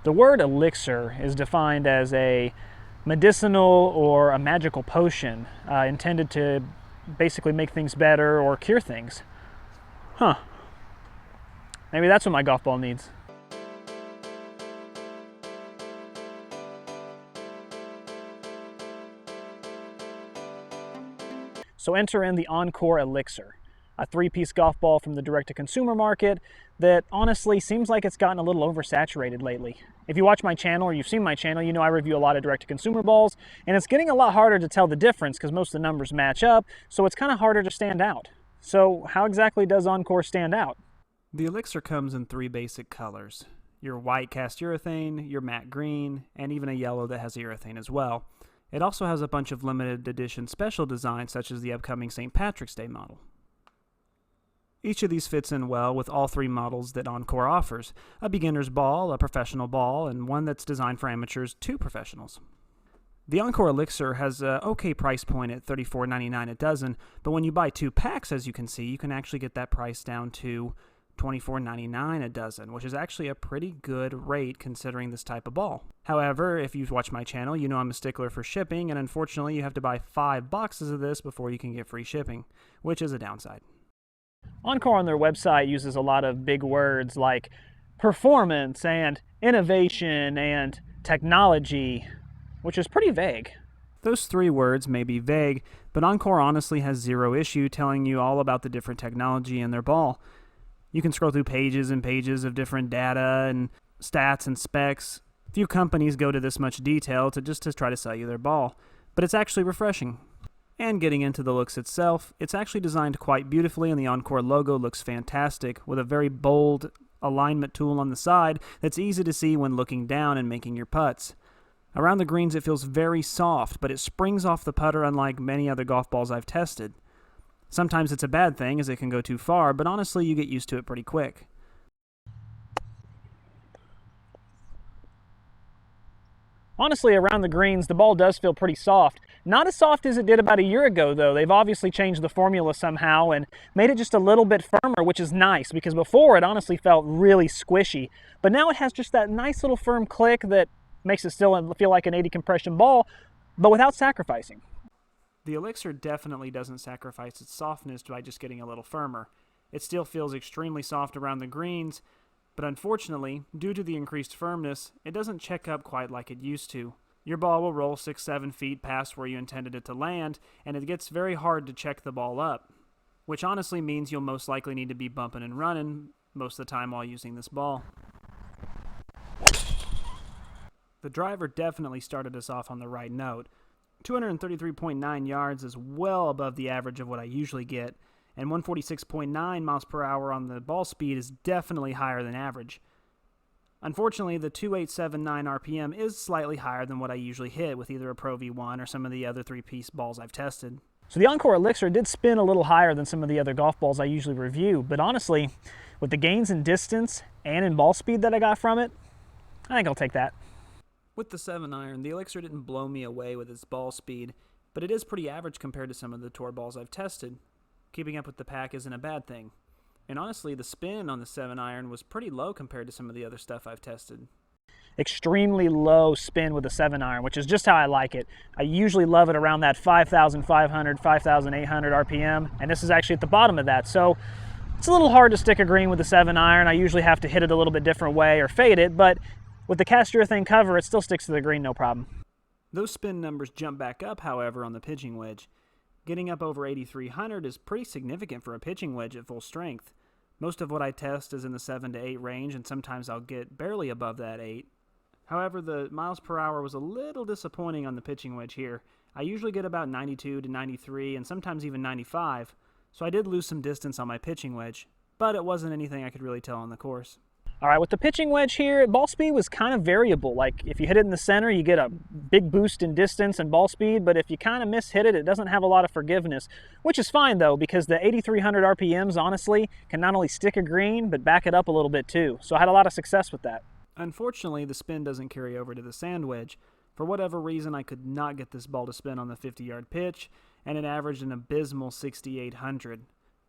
The word elixir is defined as a medicinal or a magical potion intended to basically make things better or cure things. Huh. Maybe that's what my golf ball needs. So enter in the Oncore Elixr, a three-piece golf ball from the direct-to-consumer market that honestly seems like it's gotten a little oversaturated lately. If you watch my channel or you've seen my channel, you know I review a lot of direct-to-consumer balls, and it's getting a lot harder to tell the difference because most of the numbers match up, so it's kind of harder to stand out. So how exactly does Oncore stand out? The Elixr comes in three basic colors: your white cast urethane, your matte green, and even a yellow that has urethane as well. It also has a bunch of limited edition special designs such as the upcoming St. Patrick's Day model. Each of these fits in well with all three models that Oncore offers: a beginner's ball, a professional ball, and one that's designed for amateurs to professionals. The Oncore Elixr has an okay price point at $34.99 a dozen, but when you buy 2 packs, as you can see, you can actually get that price down to $24.99 a dozen, which is actually a pretty good rate considering this type of ball. However, if you've watched my channel, you know I'm a stickler for shipping, and unfortunately you have to buy 5 boxes of this before you can get free shipping, which is a downside. Oncore on their website uses a lot of big words like performance and innovation and technology, which is pretty vague. Those 3 words may be vague, but Oncore honestly has zero issue telling you all about the different technology in their ball. You can scroll through pages and pages of different data and stats and specs. Few companies go to this much detail to try to sell you their ball, but it's actually refreshing. And getting into the looks itself, it's actually designed quite beautifully, and the Oncore logo looks fantastic with a very bold alignment tool on the side that's easy to see when looking down and making your putts. Around the greens it feels very soft, but it springs off the putter unlike many other golf balls I've tested. Sometimes it's a bad thing as it can go too far, but honestly you get used to it pretty quick. Honestly, around the greens, the ball does feel pretty soft. Not as soft as it did about a year ago, though. They've obviously changed the formula somehow and made it just a little bit firmer, which is nice, because before it honestly felt really squishy. But now it has just that nice little firm click that makes it still feel like an 80 compression ball, but without sacrificing. The Elixr definitely doesn't sacrifice its softness by just getting a little firmer. It still feels extremely soft around the greens, but unfortunately, due to the increased firmness, it doesn't check up quite like it used to. Your ball will roll 6-7 feet past where you intended it to land, and it gets very hard to check the ball up, which honestly means you'll most likely need to be bumping and running most of the time while using this ball. The driver definitely started us off on the right note. 233.9 yards is well above the average of what I usually get, and 146.9 miles per hour on the ball speed is definitely higher than average. Unfortunately, the 2879 RPM is slightly higher than what I usually hit with either a Pro V1 or some of the other 3-piece balls I've tested. So the Oncore Elixr did spin a little higher than some of the other golf balls I usually review, but honestly, with the gains in distance and in ball speed that I got from it, I think I'll take that. With the 7-iron, the Elixr didn't blow me away with its ball speed, but it is pretty average compared to some of the tour balls I've tested. Keeping up with the pack isn't a bad thing. And honestly, the spin on the 7-iron was pretty low compared to some of the other stuff I've tested. Extremely low spin with the 7-iron, which is just how I like it. I usually love it around that 5,500, 5,800 RPM, and this is actually at the bottom of that. So it's a little hard to stick a green with the 7-iron. I usually have to hit it a little bit different way or fade it, but with the cast urethane cover, it still sticks to the green no problem. Those spin numbers jump back up, however, on the pitching wedge. Getting up over 8,300 is pretty significant for a pitching wedge at full strength. Most of what I test is in the 7 to 8 range, and sometimes I'll get barely above that 8. However, the miles per hour was a little disappointing on the pitching wedge here. I usually get about 92 to 93 and sometimes even 95, so I did lose some distance on my pitching wedge, but it wasn't anything I could really tell on the course. All right, with the pitching wedge here, ball speed was kind of variable. Like if you hit it in the center, you get a big boost in distance and ball speed, but if you kind of miss hit it, it doesn't have a lot of forgiveness, which is fine though, because the 8,300 RPMs honestly can not only stick a green, but back it up a little bit too. So I had a lot of success with that. Unfortunately, the spin doesn't carry over to the sand wedge. For whatever reason, I could not get this ball to spin on the 50-yard pitch, and it averaged an abysmal 6,800,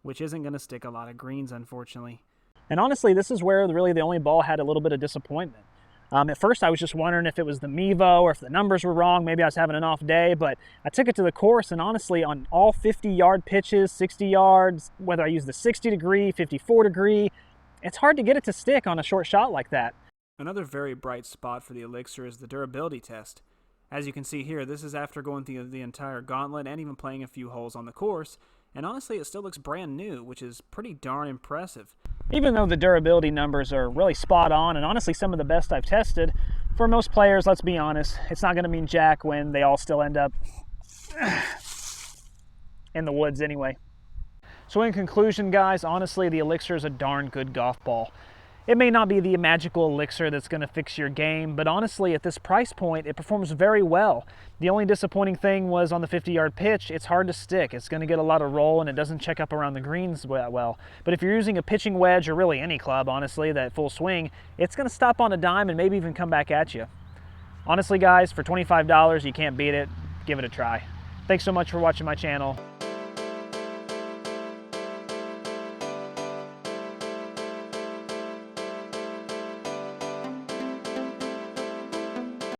which isn't going to stick a lot of greens, unfortunately. And honestly, this is where really the only ball had a little bit of disappointment. At first I was just wondering if it was the Mevo or if the numbers were wrong. Maybe I was having an off day, but I took it to the course, and honestly on all 50-yard pitches, 60 yards, whether I use the 60 degree, 54 degree, it's hard to get it to stick on a short shot like that. Another very bright spot for the Elixr is the durability test. As you can see here, this is after going through the entire gauntlet and even playing a few holes on the course, and honestly it still looks brand new, which is pretty darn impressive. Even though the durability numbers are really spot on and honestly some of the best I've tested, for most players, let's be honest, it's not going to mean jack when they all still end up in the woods anyway. So in conclusion, guys, honestly the Elixr is a darn good golf ball. It may not be the magical Elixr that's going to fix your game, but honestly at this price point it performs very well. The only disappointing thing was on the 50-yard pitch, it's hard to stick. It's going to get a lot of roll and it doesn't check up around the greens well. But if you're using a pitching wedge, or really any club honestly, that full swing, it's going to stop on a dime and maybe even come back at you. Honestly guys, for $25 you can't beat it. Give it a try. Thanks so much for watching my channel.